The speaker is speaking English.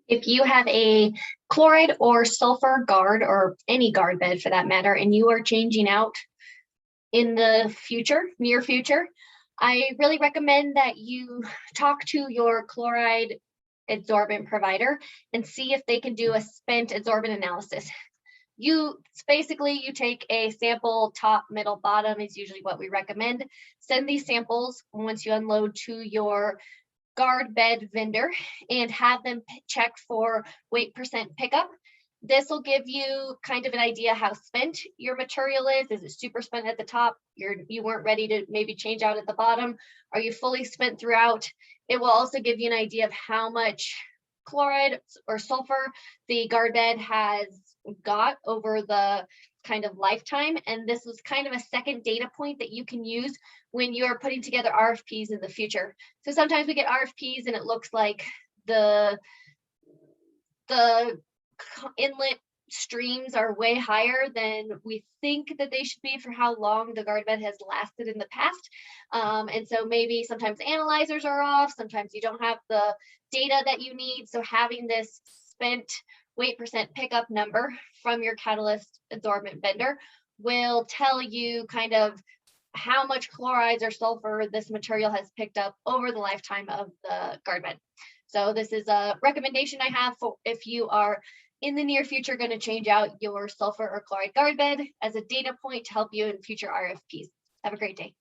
If you have a chloride or sulfur guard, or any guard bed for that matter, and you are changing out in the future, near future, I really recommend that you talk to your chloride adsorbent provider and see if they can do a spent adsorbent analysis. You take a sample, top, middle, bottom is usually what we recommend. Send these samples once you unload to your guard bed vendor and have them check for weight percent pickup. This will give you kind of an idea how spent your material is. Is it super spent at the top? You weren't ready to maybe change out at the bottom. Are you fully spent throughout? It will also give you an idea of how much chloride or sulfur the guard bed has got over the kind of lifetime. And this was kind of a second data point that you can use when you're putting together RFPs in the future. So sometimes we get RFPs and it looks like the inlet streams are way higher than we think that they should be for how long the guard bed has lasted in the past. And so maybe sometimes analyzers are off, sometimes you don't have the data that you need. So having this spent weight percent pickup number from your catalyst adsorbent vendor will tell you kind of how much chlorides or sulfur this material has picked up over the lifetime of the guard bed. So this is a recommendation I have for if you are in the near future going to change out your sulfur or chloride guard bed as a data point to help you in future RFPs. Have a great day.